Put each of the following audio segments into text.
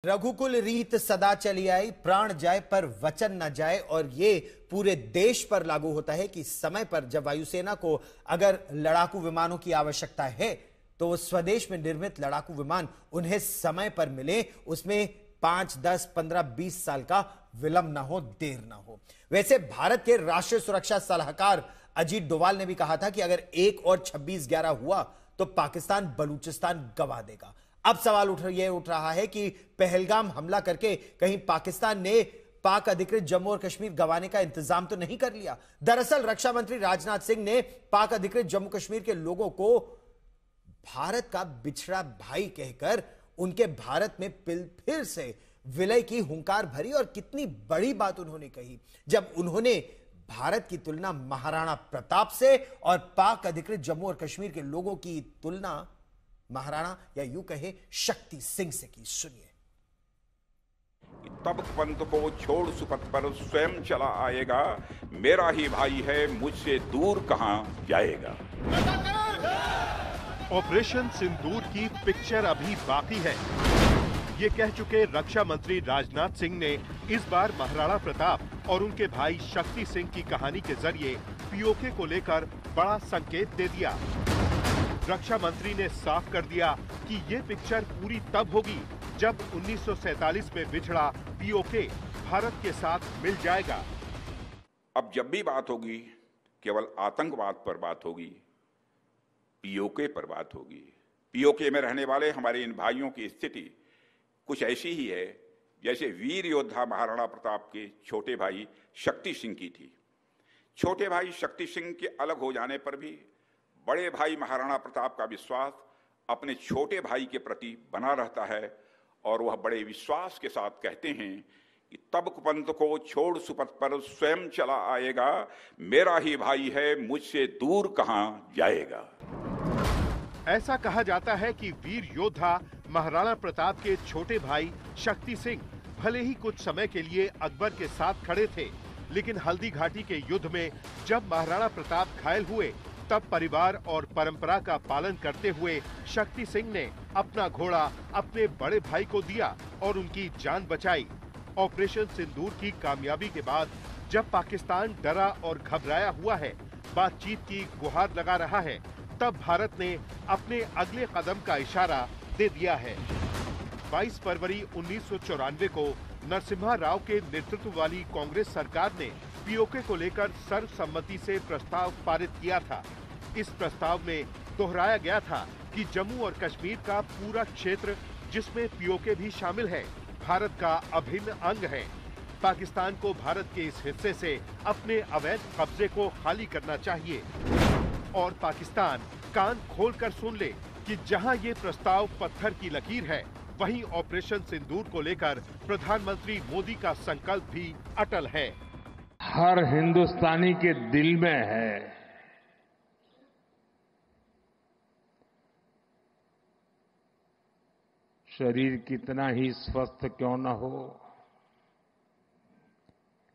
रघुकुल रीत सदा चली आई, प्राण जाए पर वचन न जाए। और ये पूरे देश पर लागू होता है कि समय पर जब वायुसेना को अगर लड़ाकू विमानों की आवश्यकता है तो वो स्वदेश में निर्मित लड़ाकू विमान उन्हें समय पर मिले, उसमें 5, 10, 15, 20 साल का विलंब ना हो, देर ना हो। वैसे भारत के राष्ट्रीय सुरक्षा सलाहकार अजीत डोवाल ने भी कहा था कि अगर 1 और 26/11 हुआ तो पाकिस्तान बलूचिस्तान गंवा देगा। अब सवाल उठ रहा है कि पहलगाम हमला करके कहीं पाकिस्तान ने पाक अधिकृत जम्मू और कश्मीर गंवाने का इंतजाम तो नहीं कर लिया। दरअसल रक्षा मंत्री राजनाथ सिंह ने पाक अधिकृत जम्मू कश्मीर के लोगों को भारत का बिछड़ा भाई कहकर उनके भारत में फिर से विलय की हुंकार भरी। और कितनी बड़ी बात उन्होंने कही जब उन्होंने भारत की तुलना महाराणा प्रताप से और पाक अधिकृत जम्मू और कश्मीर के लोगों की तुलना महाराणा या यूं कहे शक्ति सिंह से की। सुनिए। तब पंथ को छोड़ सुपथ पर स्वयं चला आएगा, मेरा ही भाई है मुझसे दूर कहां जाएगा। ऑपरेशन सिंदूर की पिक्चर अभी बाकी है, ये कह चुके रक्षा मंत्री राजनाथ सिंह ने इस बार महाराणा प्रताप और उनके भाई शक्ति सिंह की कहानी के जरिए पीओके को लेकर बड़ा संकेत दे दिया। रक्षा मंत्री ने साफ कर दिया कि ये पिक्चर पूरी तब होगी जब 1947 में बिछड़ा पीओके भारत के साथ मिल जाएगा। अब जब भी बात होगी केवल आतंकवाद पर बात होगी, पीओके पर बात होगी। पीओके में रहने वाले हमारे इन भाइयों की स्थिति कुछ ऐसी ही है जैसे वीर योद्धा महाराणा प्रताप के छोटे भाई शक्ति सिंह की थी। छोटे भाई शक्ति सिंह के अलग हो जाने पर भी बड़े भाई महाराणा प्रताप का विश्वास अपने छोटे भाई के प्रति बना रहता है और वह बड़े विश्वास के साथ कहते हैं कि तब पंथ को छोड़ सुपथ पर स्वयं चला आएगा, मेरा ही भाई है मुझसे दूर कहां जाएगा। ऐसा कहा जाता है कि वीर योद्धा महाराणा प्रताप के छोटे भाई शक्ति सिंह भले ही कुछ समय के लिए अकबर के साथ खड़े थे, लेकिन हल्दी घाटी के युद्ध में जब महाराणा प्रताप घायल हुए तब परिवार और परंपरा का पालन करते हुए शक्ति सिंह ने अपना घोड़ा अपने बड़े भाई को दिया और उनकी जान बचाई। ऑपरेशन सिंदूर की कामयाबी के बाद जब पाकिस्तान डरा और घबराया हुआ है, बातचीत की गुहार लगा रहा है, तब भारत ने अपने अगले कदम का इशारा दे दिया है। 22 फरवरी 1994 को नरसिम्हा राव के नेतृत्व वाली कांग्रेस सरकार ने पीओके को लेकर सर्वसम्मति से प्रस्ताव पारित किया था। इस प्रस्ताव में दोहराया गया था कि जम्मू और कश्मीर का पूरा क्षेत्र, जिसमें पीओके भी शामिल है, भारत का अभिन्न अंग है। पाकिस्तान को भारत के इस हिस्से से अपने अवैध कब्जे को खाली करना चाहिए और पाकिस्तान कान खोलकर सुन ले कि जहां ये प्रस्ताव पत्थर की लकीर है, वहीं ऑपरेशन सिंदूर को लेकर प्रधानमंत्री मोदी का संकल्प भी अटल है। हर हिंदुस्तानी के दिल में है। शरीर कितना ही स्वस्थ क्यों न हो,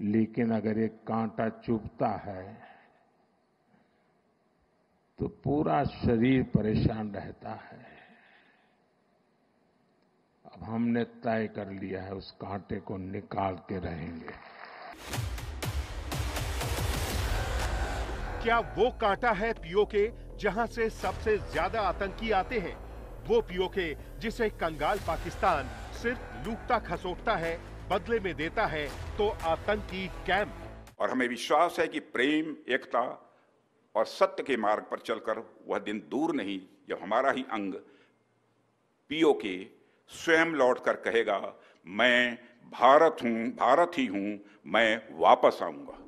लेकिन अगर एक कांटा चुभता है तो पूरा शरीर परेशान रहता है। अब हमने तय कर लिया है, उस कांटे को निकाल के रहेंगे। क्या वो कांटा है पीओके जहां से सबसे ज्यादा आतंकी आते हैं? वो पीओके जिसे कंगाल पाकिस्तान सिर्फ लूटता खसोटता है, बदले में देता है तो आतंकी कैंप। और हमें विश्वास है कि प्रेम, एकता और सत्य के मार्ग पर चलकर वह दिन दूर नहीं जब हमारा ही अंग पीओके स्वयं लौटकर कहेगा, मैं भारत हूं, भारत ही हूं, मैं वापस आऊंगा।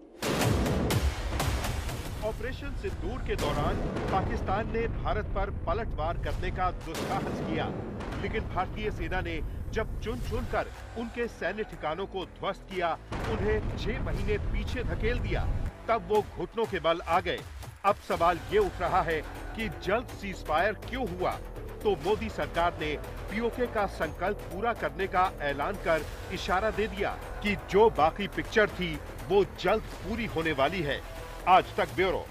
ऑपरेशन सिंदूर के दौरान पाकिस्तान ने भारत पर पलटवार करने का दुस्साहस किया, लेकिन भारतीय सेना ने जब चुन चुनकर उनके सैन्य ठिकानों को ध्वस्त किया, उन्हें 6 महीने पीछे धकेल दिया, तब वो घुटनों के बल आ गए। अब सवाल ये उठ रहा है कि जल्द सीजफायर क्यों हुआ? तो मोदी सरकार ने पीओके का संकल्प पूरा करने का ऐलान कर इशारा दे दिया कि जो बाकी पिक्चर थी वो जल्द पूरी होने वाली है। आज तक ब्यूरो।